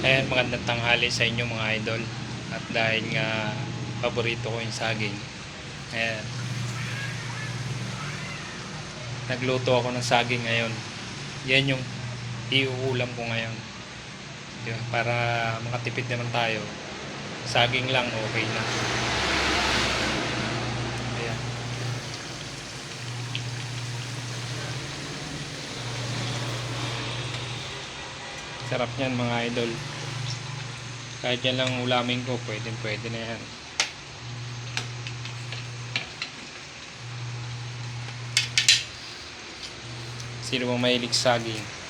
Ayan, magandang tanghali sa inyo mga idol. At dahil nga paborito ko yung saging, ayan, nagluto ako ng saging ngayon. Yan yung iuulam ko ngayon, diba? Para makatipid naman tayo, saging lang okay na. Ayan. Sarap niyan mga idol. Kahit yan lang ulamin ko, pwede na yan. Sino bang mahilig sa saging?